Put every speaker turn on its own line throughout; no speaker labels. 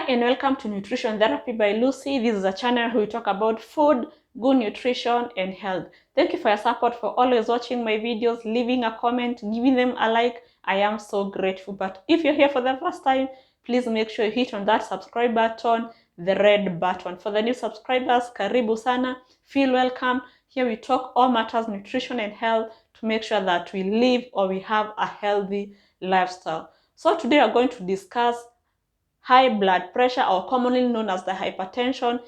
and welcome to Nutrition Therapy by Lucy. This is a channel where we talk about food, good nutrition, and health. Thank you for your support, for always watching my videos, leaving a comment, giving them a like. I am so grateful. But if you're here for the first time, please make sure you hit on that subscribe button, the red button. For the new subscribers, karibu sana, feel welcome. Here we talk all matters nutrition and health to make sure that we live or we have a healthy lifestyle. So today we're going to discuss high blood pressure, or commonly known as the hypertension,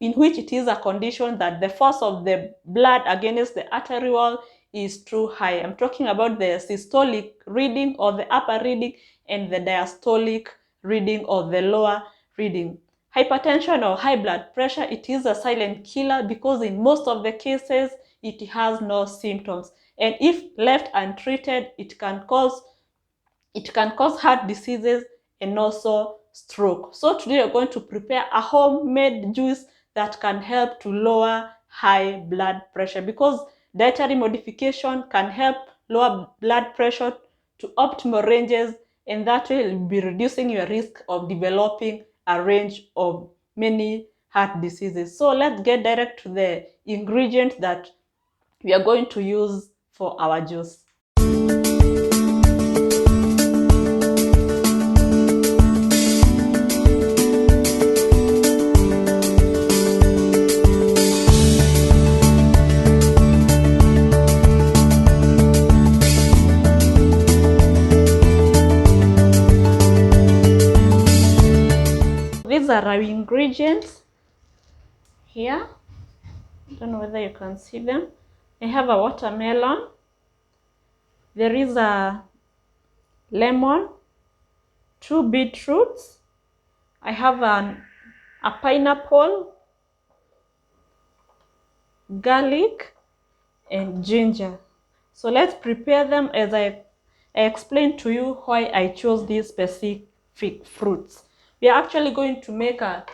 in which it is a condition that the force of the blood against the artery wall is too high. I'm talking about the systolic reading or the upper reading and the diastolic reading or the lower reading. Hypertension or high blood pressure, it is a silent killer because in most of the cases it has no symptoms, and if left untreated it can cause heart diseases and also stroke. So today we're going to prepare a homemade juice that can help to lower high blood pressure, because dietary modification can help lower blood pressure to optimal ranges, and that will be reducing your risk of developing a range of many heart diseases. So let's get direct to the ingredients that we are going to use for our juice. These are our ingredients here. I don't know whether you can see them. I have a watermelon. There is a lemon, 2 beetroots. I have a pineapple, garlic, and ginger. So let's prepare them as I explain to you why I chose these specific fruits. We are actually going to make a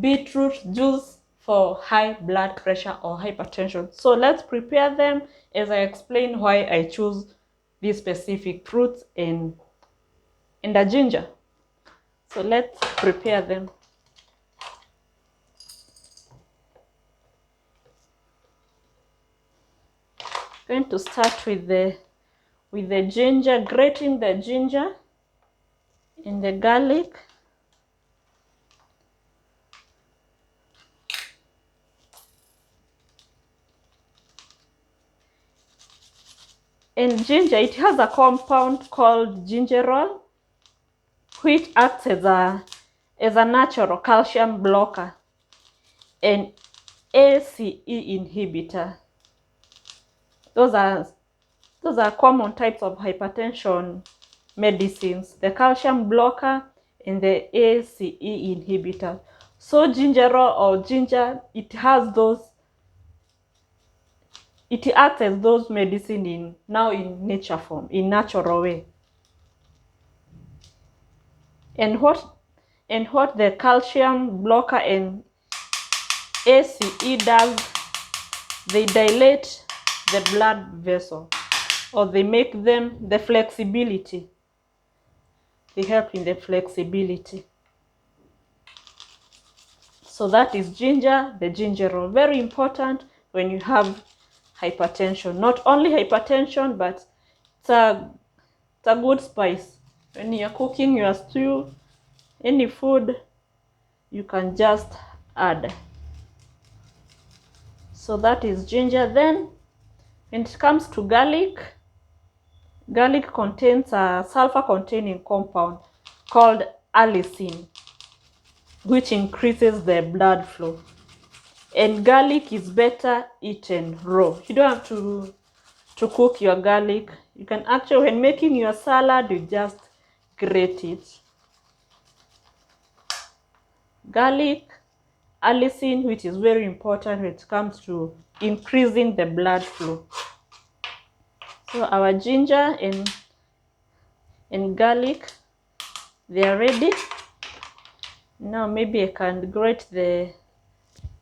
beetroot juice for high blood pressure or hypertension. So let's prepare them as I explain why I choose these specific fruits and the ginger. So let's prepare them. I'm going to start with the ginger, grating the ginger and the garlic. And ginger, it has a compound called gingerol, which acts as a natural calcium blocker and ACE inhibitor. Those are common types of hypertension medicines, the calcium blocker and the ACE inhibitor. So gingerol or ginger, it acts as those medicine in nature form, in natural way. And what the calcium blocker and ACE does, they dilate the blood vessel, or they make them the flexibility. They help in the flexibility. So that is ginger, the gingerol. Very important when you have hypertension. Not only hypertension, but it's a good spice. When you're cooking your stew, any food, you can just add. So that is ginger. Then when it comes to garlic, garlic contains a sulfur-containing compound called allicin, which increases the blood flow. And garlic is better eaten raw. You don't have to cook your garlic. You can actually, when making your salad, you just grate it. Garlic, allicin, which is very important when it comes to increasing the blood flow. So our ginger and garlic, they are ready. Now maybe I can grate the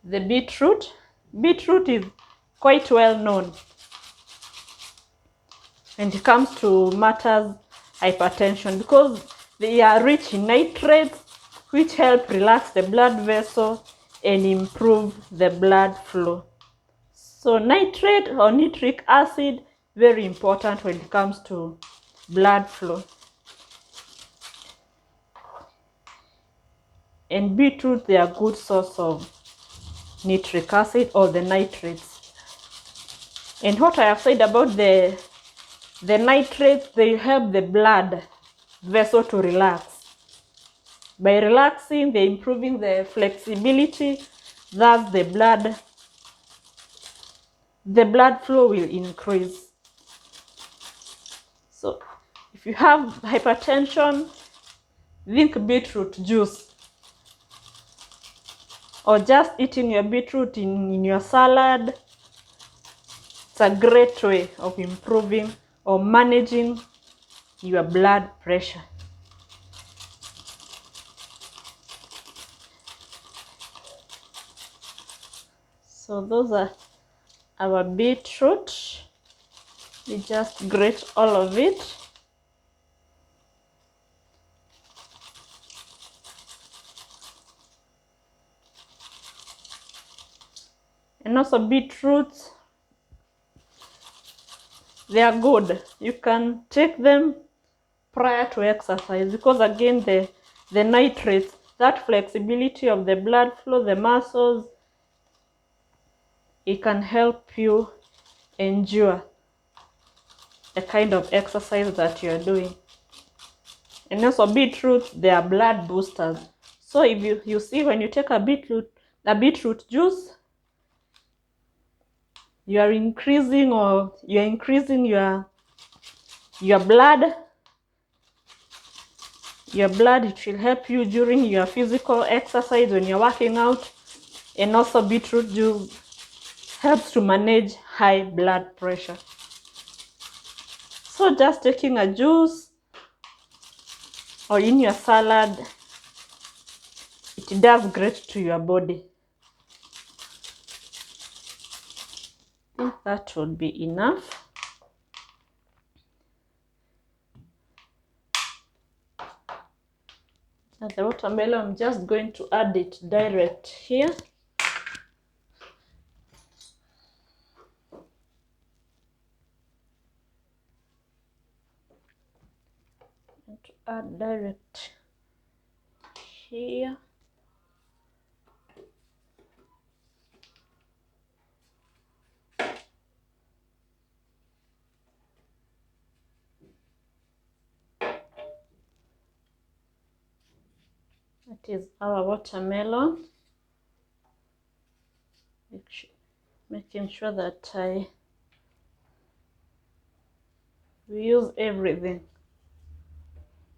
beetroot. Beetroot is quite well known when it comes to matters hypertension, because they are rich in nitrates, which help relax the blood vessel and improve the blood flow. So nitrate or nitric acid, very important when it comes to blood flow. And beetroot, they are good source of nitric acid or the nitrates. And what I have said about the nitrates, they help the blood vessel to relax. By relaxing, they're improving the flexibility, thus the blood flow will increase. So if you have hypertension, drink beetroot juice, or just eating your beetroot in your salad. It's a great way of improving or managing your blood pressure. So those are our beetroot. We just grate all of it. And also beetroots, they are good. You can take them prior to exercise because again the nitrates, that flexibility of the blood flow, the muscles, it can help you endure the kind of exercise that you're doing. And also beetroot, they are blood boosters. So if you see when you take a beetroot juice, you are increasing your blood. Your blood, it will help you during your physical exercise when you're working out. And also beetroot juice helps to manage high blood pressure. So just taking a juice or in your salad, it does great to your body. I think that would be enough. And the watermelon, I'm just going to add it direct here. And to add direct here. That is our watermelon. Making sure that we use everything.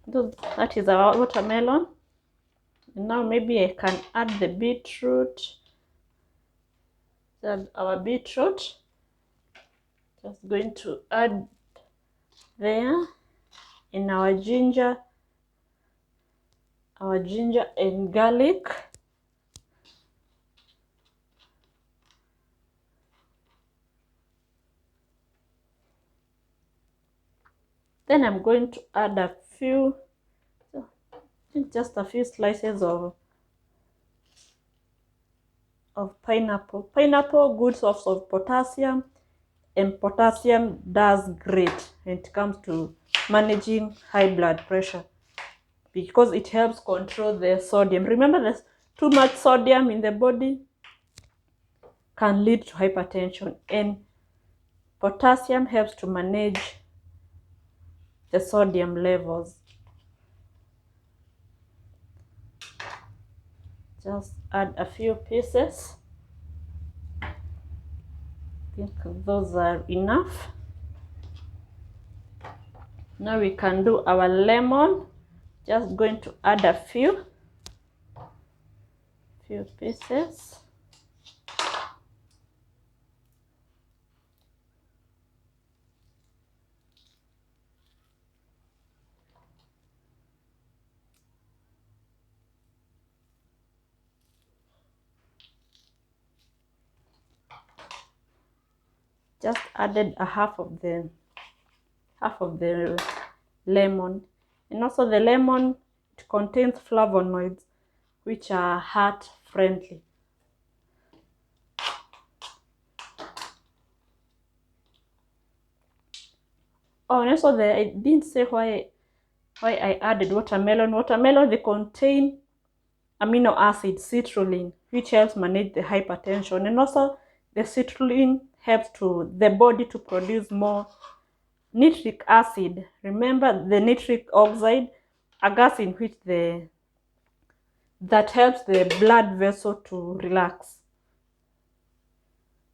That is our watermelon. And now maybe I can add the beetroot. That's our beetroot. Just going to add there. In our ginger and garlic. Then I'm going to add just a few slices of pineapple. Pineapple, good source of potassium, and potassium does great when it comes to managing high blood pressure because it helps control the sodium. Remember, there's too much sodium in the body can lead to hypertension, and potassium helps to manage the sodium levels. Just add a few pieces. I think those are enough. Now we can do our lemon. Just going to add a few pieces. Just added a half of the lemon. And also the lemon, it contains flavonoids which are heart friendly. Oh, and also I didn't say why I added watermelon. Watermelon, they contain amino acid citrulline, which helps manage the hypertension, and also the citrulline helps to the body to produce more nitric acid. Remember the nitric oxide, a gas in which that helps the blood vessel to relax,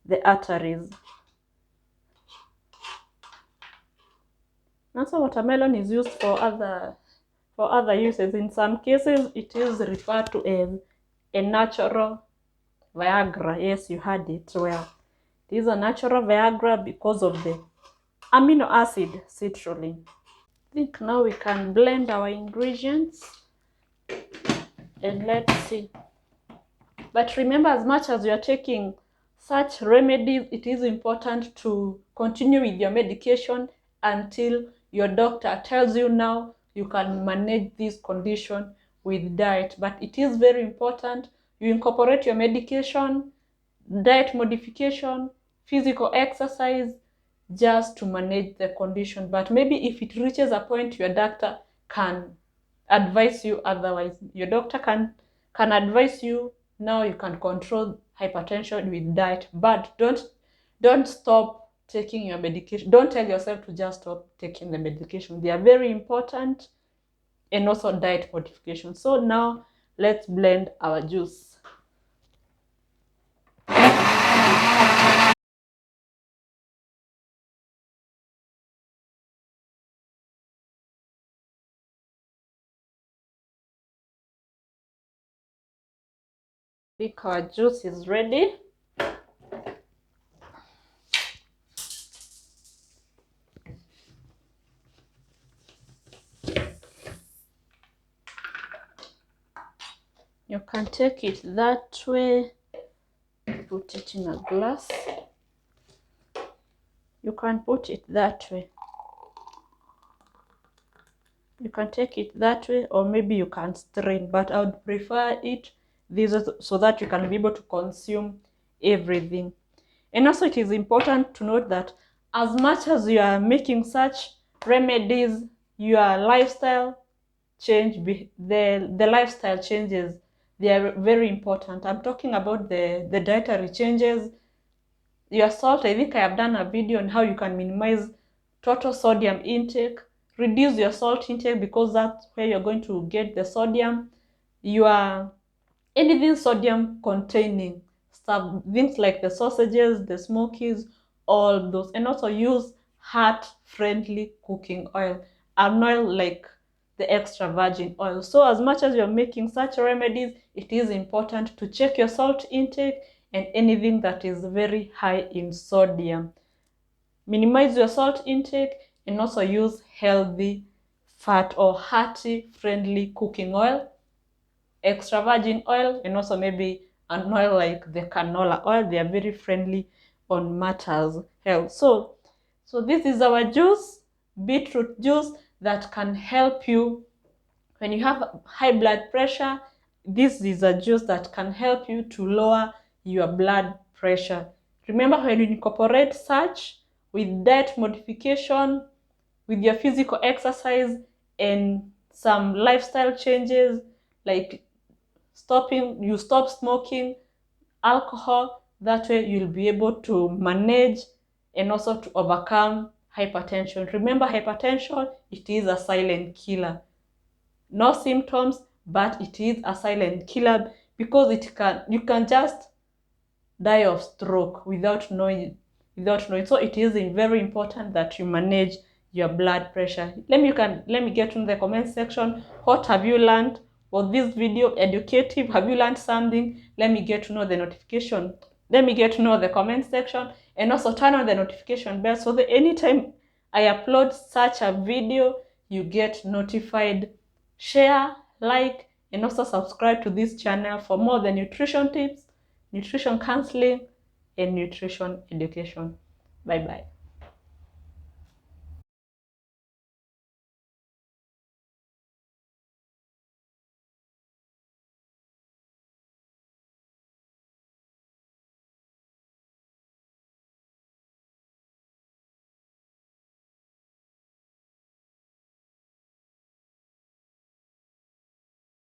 the arteries. Also, watermelon is used for other uses. In some cases, it is referred to as a natural Viagra. Yes, you heard it well. It is a natural Viagra because of the amino acid citrulline. I think now we can blend our ingredients and let's see. But remember, as much as you are taking such remedies, it is important to continue with your medication until your doctor tells you now you can manage this condition with diet. But it is very important you incorporate your medication, diet modification, physical exercise, just to manage the condition. But maybe if it reaches a point your doctor can advise you otherwise, your doctor can advise you now you can control hypertension with diet, but don't stop taking your medication. Don't tell yourself to just stop taking the medication. They are very important, and also diet modification. So now let's blend our juice. I think our juice is ready. You can take it that way, put it in a glass. You can put it that way. You can take it that way, or maybe you can strain, but I would prefer it this so that you can be able to consume everything. And also it is important to note that as much as you are making such remedies, your lifestyle the lifestyle changes, they are very important. I'm talking about the dietary changes. Your salt, I think I have done a video on how you can minimize total sodium intake. Reduce your salt intake because that's where you're going to get the sodium. Anything sodium containing stuff, things like the sausages, the smokies, all those. And also use heart friendly cooking oil, an oil like the extra virgin oil. So as much as you're making such remedies, it is important to check your salt intake and anything that is very high in sodium. Minimize your salt intake and also use healthy fat or hearty friendly cooking oil, extra virgin oil, and also maybe an oil like the canola oil. They are very friendly on matters health. So this is our juice, beetroot juice, that can help you when you have high blood pressure. This is a juice that can help you to lower your blood pressure. Remember, when you incorporate such with diet modification, with your physical exercise and some lifestyle changes like you stop smoking alcohol, that way you'll be able to manage and also to overcome hypertension. Remember, hypertension, it is a silent killer. No symptoms, but it is a silent killer because you can just die of stroke without knowing. So it is very important that you manage your blood pressure. Let me get in the comment section, what have you learned? Was this video educative? Have you learned something? Let me get to know the notification. Let me get to know the comment section, and also turn on the notification bell so that anytime I upload such a video, you get notified. Share, like, and also subscribe to this channel for more the nutrition tips, nutrition counseling, and nutrition education. Bye bye.